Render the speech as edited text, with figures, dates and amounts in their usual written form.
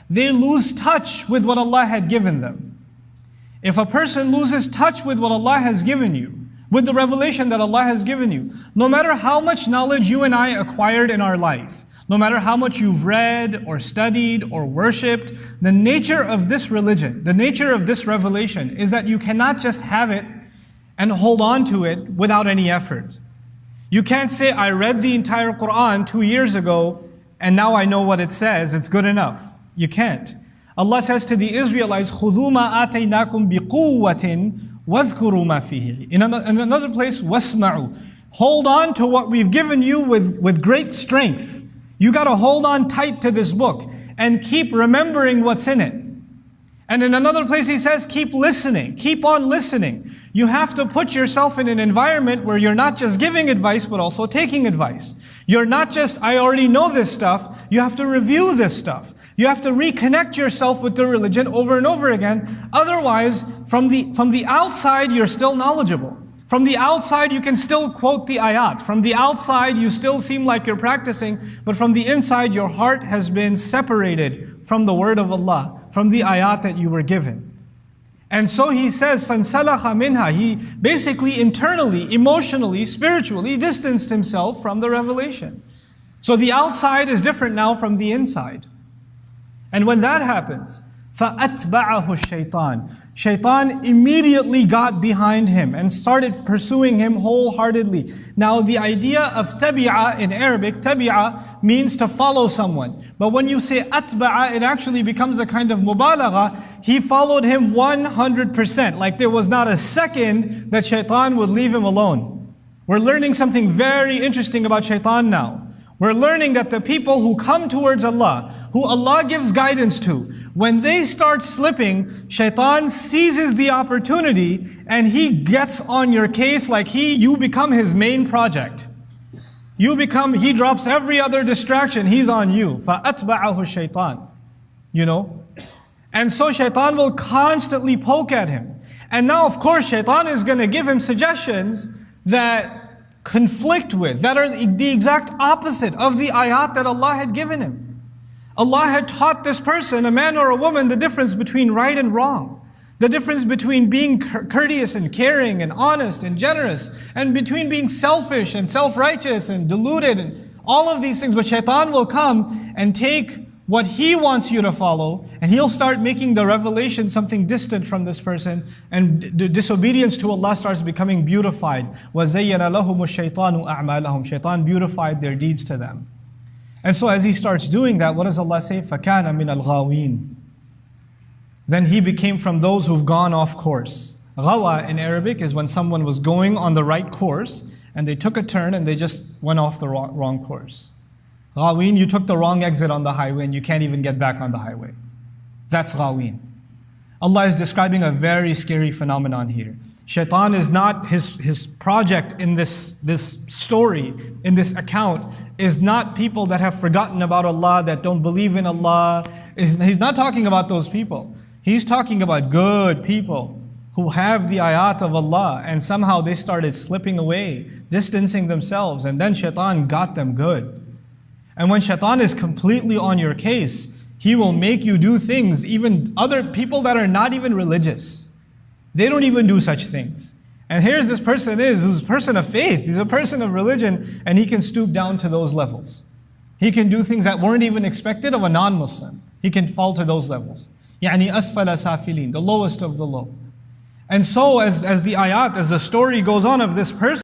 they lose touch with what Allah had given them. If a person loses touch with what Allah has given you, with the revelation that Allah has given you, no matter how much knowledge you and I acquired in our life, no matter how much you've read or studied or worshipped, the nature of this religion, the nature of this revelation is that you cannot just have it and hold on to it without any effort. You can't say, I read the entire Quran 2 years ago and now I know what it says, it's good enough. You can't. Allah says to the Israelites, خُذُوا مَا آتَيْنَاكُمْ بِقُوَّةٍ وَاذْكُرُوا مَا فِيهِ. In another place, وَاسْمَعُوا. Hold on to what we've given you with great strength. You got to hold on tight to this book and keep remembering what's in it. And in another place he says, keep listening, keep on listening. You have to put yourself in an environment where you're not just giving advice, but also taking advice. You're not just, I already know this stuff, you have to review this stuff. You have to reconnect yourself with the religion over and over again. Otherwise, from the outside, you're still knowledgeable. From the outside, you can still quote the ayat. From the outside, you still seem like you're practicing, but from the inside, your heart has been separated from the word of Allah, from the ayat that you were given. And so he says, فَانْسَلَخَ مِنْهَا. He basically internally, emotionally, spiritually distanced himself from the revelation. So the outside is different now from the inside. And when that happens, فَأَتْبَعَهُ الشَّيْطَانِ. Shaitan immediately got behind him and started pursuing him wholeheartedly. Now the idea of tabi'a in Arabic, tabi'a means to follow someone. But when you say atba'a, it actually becomes a kind of mubalagha. He followed him 100%. Like there was not a second that shaitan would leave him alone. We're learning something very interesting about shaitan now. We're learning that the people who come towards Allah, who Allah gives guidance to, when they start slipping, shaitan seizes the opportunity and he gets on your case like you become his main project. He drops every other distraction, he's on you. فَأَتْبَعَهُ الشَّيْطَانِ. You know? And so shaitan will constantly poke at him. And now of course shaitan is going to give him suggestions that conflict with, that are the exact opposite of the ayat that Allah had given him. Allah had taught this person, a man or a woman, the difference between right and wrong. The difference between being courteous and caring and honest and generous, and between being selfish and self-righteous and deluded and all of these things. But shaitan will come and take what he wants you to follow, and he'll start making the revelation something distant from this person, and the disobedience to Allah starts becoming beautified. وَزَيَّنَ لَهُمُ الشَّيْطَانُ أَعْمَالَهُم. Shaitan beautified their deeds to them. And so as he starts doing that, what does Allah say? فَكَانَ مِنَ الْغَاوِينَ. Then he became from those who've gone off course. Ghawa in Arabic is when someone was going on the right course and they took a turn and they just went off the wrong course. Ghaween, you took the wrong exit on the highway and you can't even get back on the highway. That's ghaween. Allah is describing a very scary phenomenon here. Shaitan is not, his project in this story, in this account, is not people that have forgotten about Allah, that don't believe in Allah. He's not talking about those people. He's talking about good people who have the ayat of Allah and somehow they started slipping away, distancing themselves, and then shaitan got them good. And when shaitan is completely on your case, he will make you do things, even other people that are not even religious. They don't even do such things. And here's this person who's a person of faith, he's a person of religion, and he can stoop down to those levels. He can do things that weren't even expected of a non-Muslim. He can fall to those levels. يعني أسفل سافلين, the lowest of the low. And so as the ayat, as the story goes on of this person,